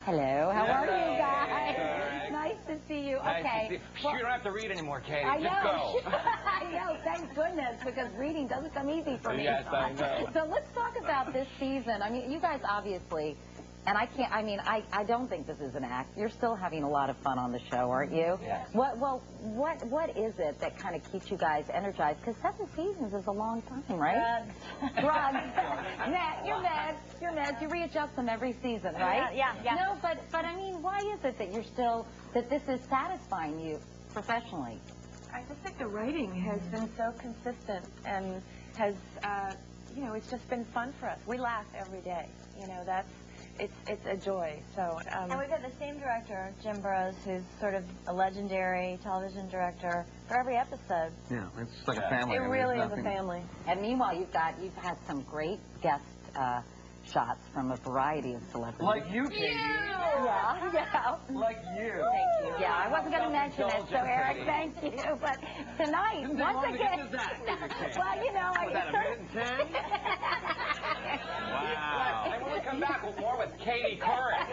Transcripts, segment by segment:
Hello, how are you guys? Nice to see you. Nice Okay. to see you. Well, you don't have to read anymore, Katie. I know. Just go. I know, thank goodness, because reading doesn't come easy for me. Yes, I know. So let's talk about this season. I mean, you guys obviously, and I don't think this is an act. You're still having a lot of fun on the show, aren't you? Yes. What is it that kind of keeps you guys energized? Because 7 seasons is a long time, right? Drugs. You're meds. You readjust them every season, right? Yeah. No, but I mean, why is it that you're still, that this is satisfying you professionally? I just think the writing has been so consistent and has, it's just been fun for us. We laugh every day. It's a joy. So. And we've got the same director, Jim Burrows, who's sort of a legendary television director for every episode. Yeah, it's like a family. It really is a family. And meanwhile, you've had some great guest shots from a variety of celebrities. Like you, Katie. Yeah. Like you. Thank you. Yeah, I wasn't going to mention it, so Eric, thank you. But tonight, once again, well, I Was that a minute and 10? Wow. And when we come back, we'll more with Katie Couric.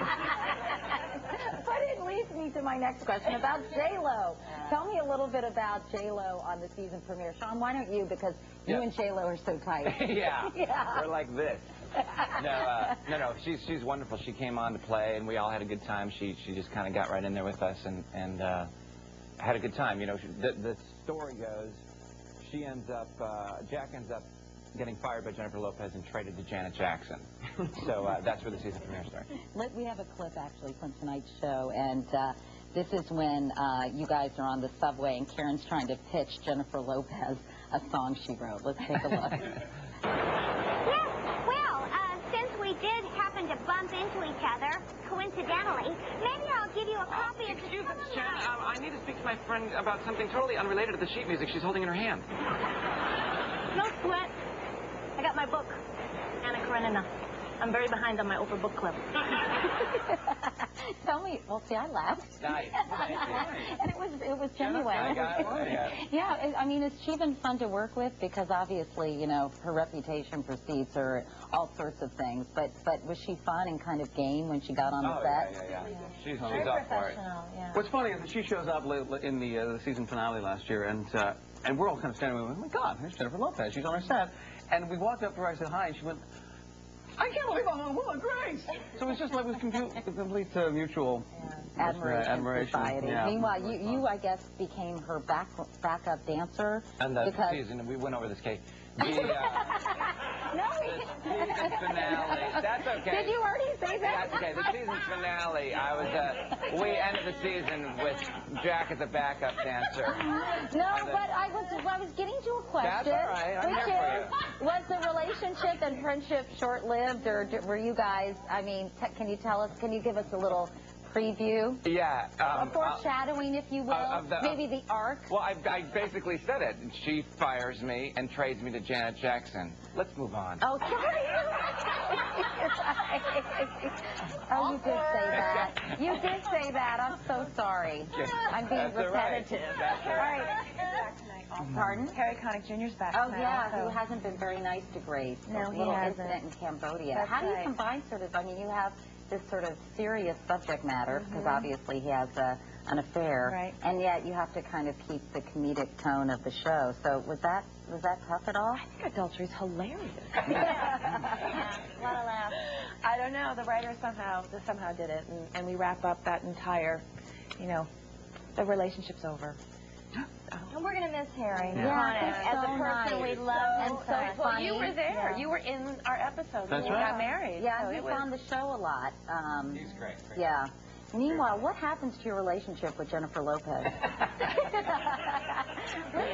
But it leads me to my next question about J-Lo. Tell me a little bit about J-Lo on the season premiere. Sean, why don't you? Because you and J-Lo are so tight. Yeah. We're like this. No. She's wonderful. She came on to play, and we all had a good time. She just kind of got right in there with us and had a good time. The story goes, Jack ends up getting fired by Jennifer Lopez and traded to Janet Jackson. So that's where the season premiere starts. We have a clip, actually, from tonight's show, and this is when you guys are on the subway, and Karen's trying to pitch Jennifer Lopez a song she wrote. Let's take a look. Since we did happen to bump into each other, coincidentally, maybe I'll give you a copy of the Excuse me, song. Sharon, I need to speak to my friend about something totally unrelated to the sheet music she's holding in her hand. No sweat. I got my book, Anna Karenina. I'm very behind on my Oprah book club. Tell me. Well, see, I laughed. Nice. And it was genuine. Yeah, I mean, has she been fun to work with? Because obviously, her reputation precedes her, all sorts of things. But was she fun and kind of game when she got on the set? Yeah. She's Very up for it. professional, yeah. What's funny is that she shows up in the season finale last year, and we're all kind of standing there, oh my God, here's Jennifer Lopez. She's on our set. And we walked up to her, I said hi, and she went, I can't believe I'm on Will and Grace. So it's just like with complete mutual admiration. Society. Yeah. Meanwhile, you, I guess, became her backup dancer. And the season, we went over this, Kate. The season finale. That's okay. Did you already say that? That's okay. The season finale, we ended the season with Jack as a backup dancer. No, but I was getting to a question. That's all right. I'm here for you. Was the relationship and friendship short-lived, or were you guys, can you give us a little preview? Yeah. A foreshadowing, if you will. Maybe the arc. Well, I basically said it. She fires me and trades me to Janet Jackson. Let's move on. Oh, sorry. Oh, you did say that. You did say that. I'm so sorry. I'm being repetitive. That's all right. Pardon? Harry Connick Jr.'s back Oh, tonight yeah, also. who hasn't been very nice to Grace. No, he little hasn't. incident in Cambodia. That's How do you right. combine you have this sort of serious subject matter, because obviously he has an affair, Right. and yet you have to kind of keep the comedic tone of the show. So was that tough at all? I think adultery's hilarious. Yeah. A lot of laughs. I don't know. The writer somehow did it, and we wrap up that entire, the relationship's over. And we're going to miss Harry. Yeah, As a so person, nice. we love him And so much. funny. You were there. You were in our episode when That's we right. got married. Yeah, so he it was on the show a lot. He's great. Yeah. Meanwhile, what happens to your relationship with Jennifer Lopez? Let's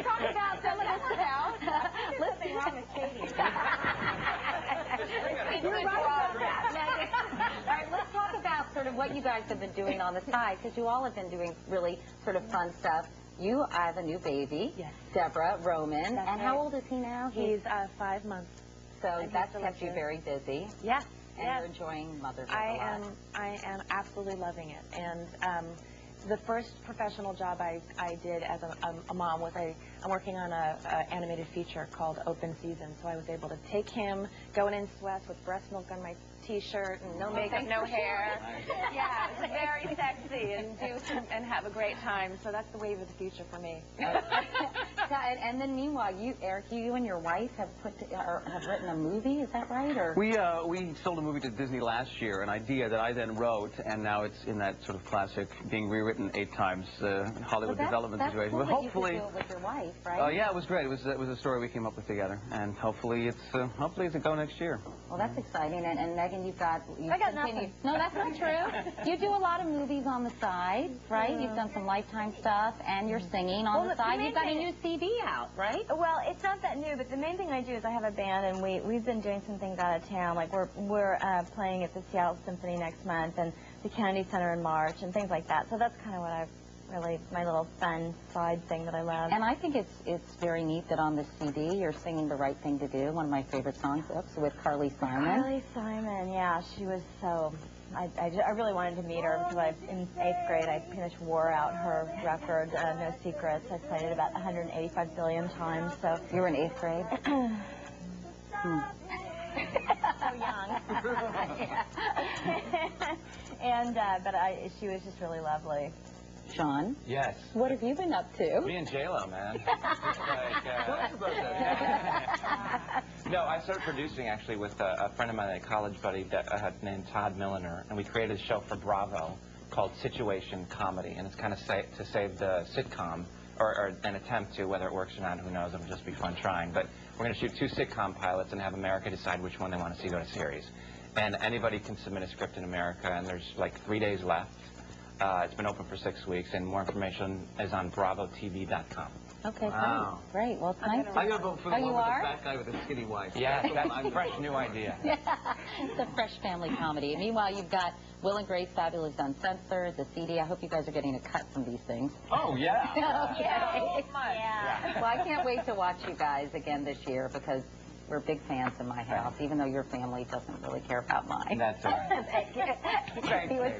talk about some of the stuff. There's something wrong with Katie. You're right about that. All right, let's talk about sort of what you guys have been doing on the side, because you all have been doing really sort of fun stuff. You have a new baby, Yes. Deborah Roman, That's and how right. old is he now? He's 5 months. So and that's he's kept you delicious. very busy, Yes. and yes. you're enjoying motherhood a lot. I am absolutely loving it. And the first professional job I did as a mom was I'm working on a animated feature called Open Season. So I was able to take him going in sweats with breast milk on my T-shirt and no makeup, no hair. Yeah. party and and have a great time. So that's the wave of the future for me. And then meanwhile, Eric, you and your wife have have written a movie. Is that right? Or we sold a movie to Disney last year, an idea that I then wrote, and now it's in that sort of classic being rewritten 8 times Hollywood development situation. Cool, but hopefully, you could do it with your wife, right? Yeah, it was great. It was a story we came up with together, and hopefully it's a go next year. Well, that's exciting. And Megan, I got nothing. No, that's not true. You do a lot of movies on the side, right? You've done some Lifetime stuff, and you're singing on the side. You've got a new CD out, right? Well, it's not that new, but the main thing I do is I have a band, and we've been doing some things out of town. Like we're playing at the Seattle Symphony next month, and the Kennedy Center in March, and things like that. So that's kind of what my little fun side thing that I love. And I think it's very neat that on the CD you're singing The Right Thing to Do, one of my favorite songs, with Carly Simon. Carly Simon, yeah, she was so. I really wanted to meet her because in 8th grade I finished wore out her record, No Secrets. I played it about 185 billion times. So you were in 8th grade. So young. And but she was just really lovely. Sean? Yes. What have you been up to? Me and J-Lo, man. No, I started producing actually with a friend of mine, a college buddy named Todd Milliner, and we created a show for Bravo called Situation Comedy, and it's kind of to save the sitcom, or an attempt to. Whether it works or not, who knows? It'll just be fun trying. But we're going to shoot 2 sitcom pilots and have America decide which one they want to see go to series. And anybody can submit a script in America, and there's like 3 days left. It's been open for 6 weeks, and more information is on BravoTV.com. Okay, wow. Great. Well, it's nice. I gotta vote for the one with the are? fat guy with the skinny wife. Yeah, that's a fresh new idea. It's a fresh family comedy. Meanwhile, you've got Will and Grace Fabulous Uncensored, the CD. I hope you guys are getting a cut from these things. Oh, yeah. Okay. Yeah. Well, I can't wait to watch you guys again this year because we're big fans in my house, even though your family doesn't really care about mine. That's all right. He was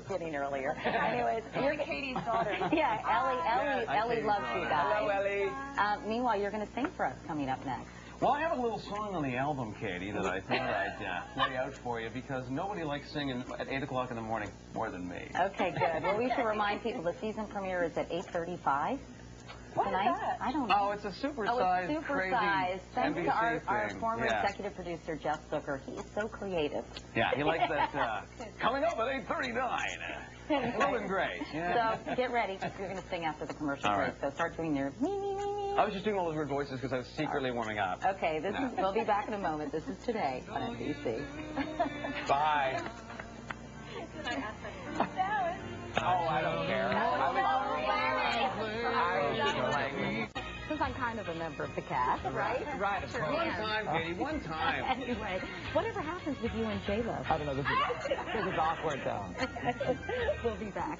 kidding earlier. Anyways, You're Katie's daughter. Yeah, Ellie loves you guys. Hello, Ellie. Meanwhile, you're going to sing for us coming up next. Well, I have a little song on the album, Katie, that I thought I'd play out for you because nobody likes singing at 8 o'clock in the morning more than me. Okay, good. Well, we should remind people the season premiere is at 8:35. What tonight? is that? I don't know. Oh, it's a supersized, it's crazy supersized. Thanks NBC to our thing. former Yeah. executive producer, Jeff Zucker. He is so creative. Yeah, he likes that. Coming up at 8:39. Will and Grace. Yeah. So get ready because you're going to sing after the commercial All break. right. So start doing your me, me, me, me. I was just doing all those weird voices because I was secretly warming up. Okay, we'll be back in a moment. This is Today on NBC. Bye. Oh, I don't care. Since I'm kind of a member of the cast, right? Right, of course. One time, Katie, one time. Anyway, whatever happens with you and J-Lo? I don't know. This is awkward, though. We'll be back.